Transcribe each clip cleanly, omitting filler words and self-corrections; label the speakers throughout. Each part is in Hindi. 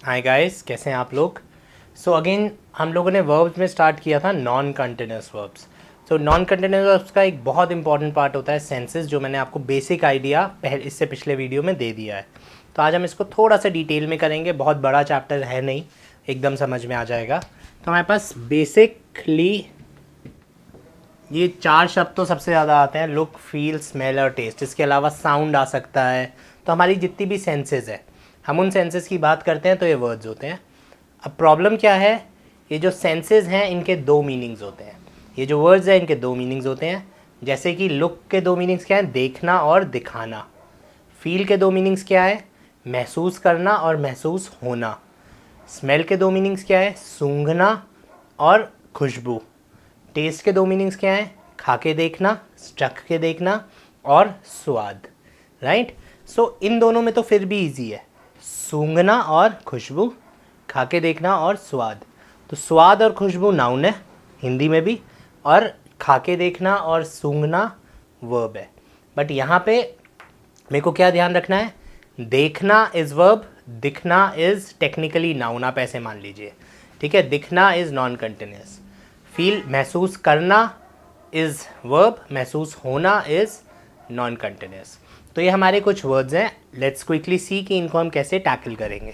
Speaker 1: हाय गाइस, कैसे हैं आप लोग। सो अगेन हम लोगों ने वर्ब्स में स्टार्ट किया था non continuous verbs. So non continuous verbs का एक बहुत इंपॉर्टेंट पार्ट होता है सेंसेस, जो मैंने आपको बेसिक आइडिया इससे पिछले वीडियो में दे दिया है। तो आज हम इसको थोड़ा सा डिटेल में करेंगे। बहुत बड़ा चैप्टर है नहीं, एकदम समझ में आ जाएगा। तो हमारे पास बेसिकली ये 4 शब्द तो सबसे ज़्यादा आते हैं, लुक, फील, स्मेल और टेस्ट। इसके अलावा साउंड आ सकता है। तो हमारी जितनी भी सेंसेस है, हम उन सेंसेस की बात करते हैं तो ये वर्ड्स होते हैं। अब प्रॉब्लम क्या है, ये जो सेंसेस हैं इनके दो मीनिंग्स होते हैं। ये जो वर्ड्स हैं इनके दो मीनिंग्स होते हैं। जैसे कि लुक के दो मीनिंग्स क्या हैं, देखना और दिखाना। फील के दो मीनिंग्स क्या है, महसूस करना और महसूस होना। स्मेल के दो मीनिंग्स क्या है, सूंघना और खुशबू। टेस्ट के दो मीनिंग्स क्या हैं, खा के देखना, चख के देखना और स्वाद। राइट। सो इन दोनों में तो फिर भी इजी है, सूंघना और खुशबू, खा के देखना और स्वाद। तो स्वाद और खुशबू नाउन है हिंदी में भी, और खा के देखना और सूंघना वर्ब है। बट यहाँ पे मेरे को क्या ध्यान रखना है, देखना इज वर्ब, दिखना इज टेक्निकली नाउन, आप ऐसे मान लीजिए। ठीक है, दिखना इज नॉन कंटिन्यूस। फील, महसूस करना इज वर्ब, महसूस होना इज नॉन कंटिन्यूस। तो ये हमारे कुछ वर्ड्स हैं। लेट्स क्विकली सी कि इनको हम कैसे टैकल करेंगे।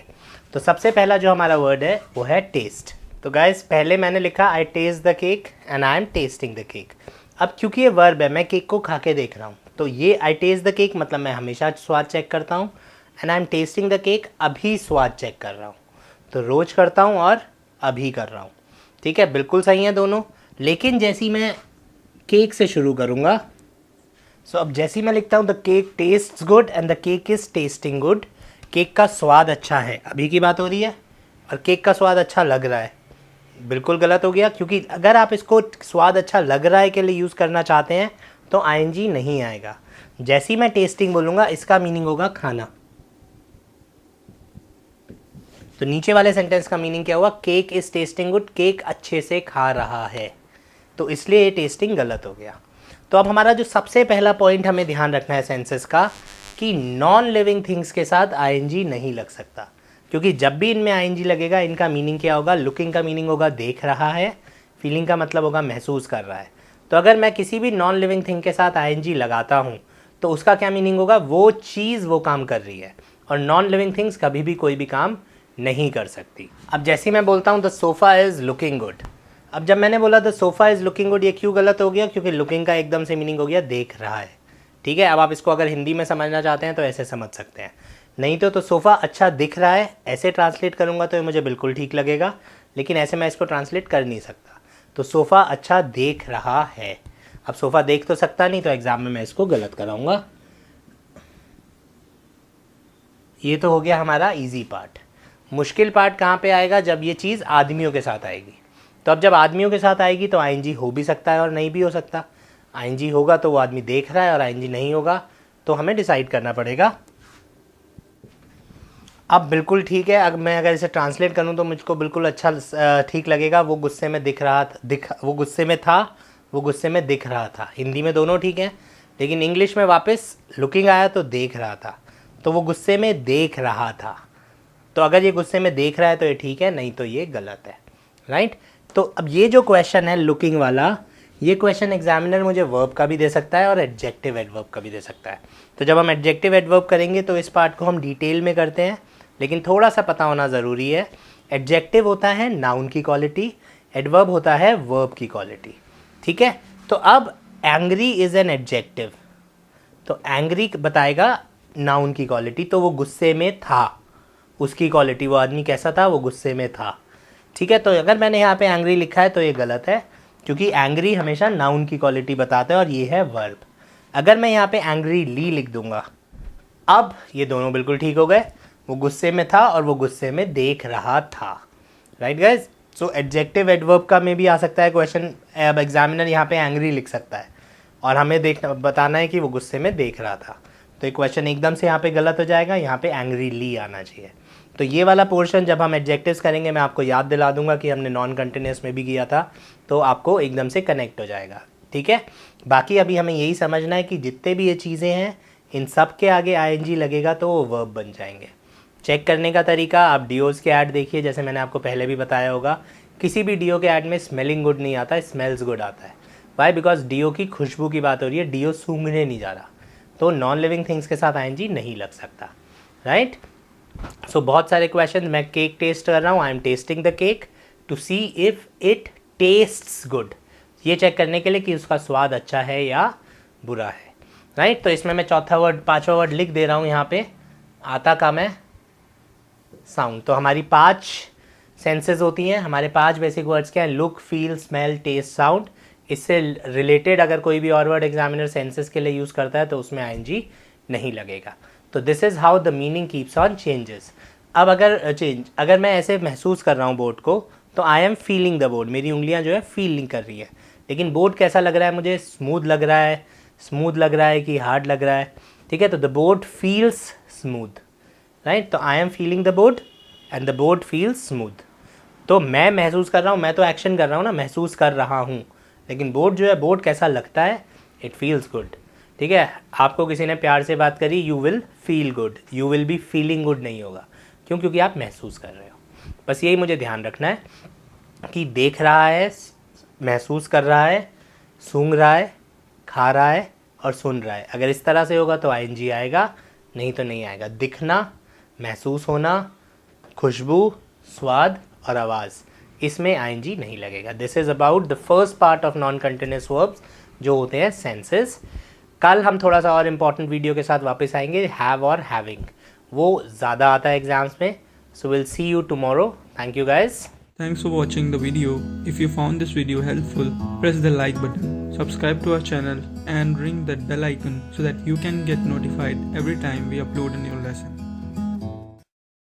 Speaker 1: तो सबसे पहला जो हमारा वर्ड है वो है टेस्ट। तो गाइस पहले मैंने लिखा I test the cake and I am testing the cake. अब क्योंकि ये वर्ब है, मैं केक को खा के देख रहा हूँ, तो ये आई टेस्ट द केक मतलब मैं हमेशा स्वाद चेक करता हूँ, and I am testing the cake अभी स्वाद चेक कर रहा हूँ। तो रोज करता हूँ और अभी कर रहा हूँ। ठीक है, बिल्कुल सही है दोनों। लेकिन जैसी मैं केक से शुरू करूँगा, सो अब जैसी मैं लिखता हूँ the cake tests good and the cake is testing good, cake का स्वाद अच्छा है, अभी की बात हो रही है, और केक का स्वाद अच्छा लग रहा है, बिल्कुल गलत हो गया। क्योंकि अगर आप इसको स्वाद अच्छा लग रहा है के लिए यूज़ करना चाहते हैं तो आईएनजी नहीं आएगा। जैसी मैं टेस्टिंग बोलूँगा इसका मीनिंग होगा खाना। तो नीचे वाले सेंटेंस का मीनिंग क्या हुआ, cake is testing good, cake अच्छे से खा रहा है, तो इसलिए ये टेस्टिंग गलत हो गया। तो अब हमारा जो सबसे पहला पॉइंट हमें ध्यान रखना है सेंसेस का, कि नॉन लिविंग थिंग्स के साथ आईएनजी नहीं लग सकता। क्योंकि जब भी इनमें आईएनजी लगेगा इनका मीनिंग क्या होगा, लुकिंग का मीनिंग होगा देख रहा है, फीलिंग का मतलब होगा महसूस कर रहा है। तो अगर मैं किसी भी नॉन लिविंग थिंग के साथ आईएनजी लगाता हूँ तो उसका क्या मीनिंग होगा, वो चीज़ वो काम कर रही है, और नॉन लिविंग थिंग्स कभी भी कोई भी काम नहीं कर सकती। अब जैसे मैं बोलता हूँ the sofa is looking good, अब जब मैंने बोला the sofa is looking good, ये क्यों गलत हो गया, क्योंकि लुकिंग का एकदम से मीनिंग हो गया देख रहा है। ठीक है, अब आप इसको अगर हिंदी में समझना चाहते हैं तो ऐसे समझ सकते हैं, नहीं तो सोफ़ा अच्छा दिख रहा है ऐसे ट्रांसलेट करूँगा तो ये मुझे बिल्कुल ठीक लगेगा, लेकिन ऐसे मैं इसको ट्रांसलेट कर नहीं सकता। तो सोफ़ा अच्छा देख रहा है, अब सोफ़ा देख तो सकता नहीं, तो एग्ज़ाम में मैं इसको गलत कराऊँगा। ये तो हो गया हमारा इजी पार्ट। मुश्किल पार्ट कहाँ पे आएगा, जब ये चीज़ आदमियों के साथ आएगी। तो अब जब आदमियों के साथ आएगी तो आईएनजी हो भी सकता है और नहीं भी हो सकता। आईएनजी होगा तो वो आदमी देख रहा है, और आईएनजी नहीं होगा तो हमें डिसाइड करना पड़ेगा। अब बिल्कुल ठीक है, अगर मैं अगर इसे ट्रांसलेट करूं तो मुझको बिल्कुल अच्छा ठीक लगेगा, वो गुस्से में दिख रहा था, वो गुस्से में था, वो गुस्से में दिख रहा था। हिंदी में दोनों ठीक है, लेकिन इंग्लिश में वापस लुकिंग आया तो देख रहा था, तो वो गुस्से में देख रहा था। तो अगर ये गुस्से में देख रहा है तो ये ठीक है, नहीं तो ये गलत है। राइट। तो अब ये जो क्वेश्चन है लुकिंग वाला, ये क्वेश्चन एग्जामिनर मुझे वर्ब का भी दे सकता है और एडजेक्टिव एडवर्ब का भी दे सकता है। तो जब हम एडजेक्टिव एडवर्ब करेंगे तो इस पार्ट को हम डिटेल में करते हैं, लेकिन थोड़ा सा पता होना ज़रूरी है। एडजेक्टिव होता है नाउन की क्वालिटी, एडवर्ब होता है वर्ब की क्वालिटी। ठीक है, तो अब एंग्री इज़ एन एडजेक्टिव, तो एंग्री बताएगा नाउन की क्वालिटी, तो वो गुस्से में था, उसकी क्वालिटी, वो आदमी कैसा था, वो गुस्से में था। ठीक है, तो अगर मैंने यहाँ पे एंग्री लिखा है तो ये गलत है, क्योंकि एंग्री हमेशा नाउन की क्वालिटी बताता है और ये है वर्ब। अगर मैं यहाँ पे एंग्री ली लिख दूंगा, अब ये दोनों बिल्कुल ठीक हो गए, वो गुस्से में था और वो गुस्से में देख रहा था। Right guys. So adjective adverb का में भी आ सकता है क्वेश्चन। अब एग्जामिनर यहाँ पे एंग्री लिख सकता है और हमें देखना बताना है कि वो गुस्से में देख रहा था, तो ये क्वेश्चन एकदम से यहाँ पे गलत हो जाएगा, यहाँ पे एंग्री ली आना चाहिए। तो ये वाला पोर्शन जब हम एडजेक्टिव्स करेंगे मैं आपको याद दिला दूंगा कि हमने नॉन कंटिन्यूस में भी किया था, तो आपको एकदम से कनेक्ट हो जाएगा। ठीक है, बाकी अभी हमें यही समझना है कि जितने भी ये चीज़ें हैं इन सब के आगे आईएनजी लगेगा तो वो वर्ब बन जाएंगे। चेक करने का तरीका, आप डीओज़ के ऐड देखिए, जैसे मैंने आपको पहले भी बताया होगा, किसी भी डीओ के ऐड में स्मेलिंग गुड नहीं आता, स्मेल्स गुड आता है। वाई? बिकॉज डीओ की खुशबू की बात हो रही है, डीओ सूंघने नहीं जा रहा, तो नॉन लिविंग थिंग्स के साथ आईएनजी नहीं लग सकता, राइट। सो बहुत सारे क्वेश्चन, मैं केक टेस्ट कर रहा हूँ, I am testing the cake to see if it tastes good, ये चेक करने के लिए कि उसका स्वाद अच्छा है या बुरा है, राइट। तो इसमें मैं चौथा वर्ड, पांचवा वर्ड लिख दे रहा हूँ यहाँ पे, आता कम है साउंड। तो हमारी 5 सेंसेस होती हैं, हमारे 5 बेसिक वर्ड्स क्या हैं, look, feel, smell, taste, sound. इससे रिलेटेड अगर कोई भी और वर्ड एग्जामिनर सेंसेस के लिए यूज़ करता है तो उसमें आईएनजी नहीं लगेगा। तो this is how the meaning keeps on changes. अब अगर मैं ऐसे महसूस कर रहा हूँ बोर्ड को, तो I am feeling the board, मेरी उंगलियाँ जो है फीलिंग कर रही है, लेकिन बोर्ड कैसा लग रहा है मुझे, स्मूथ लग रहा है कि हार्ड लग रहा है, ठीक है। तो the board feels smooth, right. तो I am feeling the board and the board feels smooth. तो मैं महसूस कर रहा हूँ, मैं तो एक्शन कर रहा हूँ ना, महसूस कर रहा हूँ, लेकिन बोर्ड जो है, बोर्ड कैसा लगता है, इट फील्स गुड, ठीक है। आपको किसी ने प्यार से बात करी, you will feel good, you will be feeling good नहीं होगा, क्यों? क्योंकि आप महसूस कर रहे हो। बस यही मुझे ध्यान रखना है कि देख रहा है, महसूस कर रहा है, सूंघ रहा है, खा रहा है और सुन रहा है। अगर इस तरह से होगा तो आईएनजी आएगा, नहीं तो नहीं आएगा। दिखना, महसूस होना, खुशबू, स्वाद और आवाज़, इसमें आईएनजी नहीं लगेगा। This is about the first part of non continuous verbs जो होते हैं सेंसेस। कल हम थोड़ा सा और इम्पॉर्टेंट वीडियो के साथ वापस आएंगे, हैव और हैविंग, वो ज़्यादा आता है एग्जाम्स में। So will see you tomorrow. Thank you guys.
Speaker 2: Thanks for watching the video. If you found this video helpful, press the like button, subscribe to our channel and ring that bell icon so that you can get notified every time we upload a new lesson.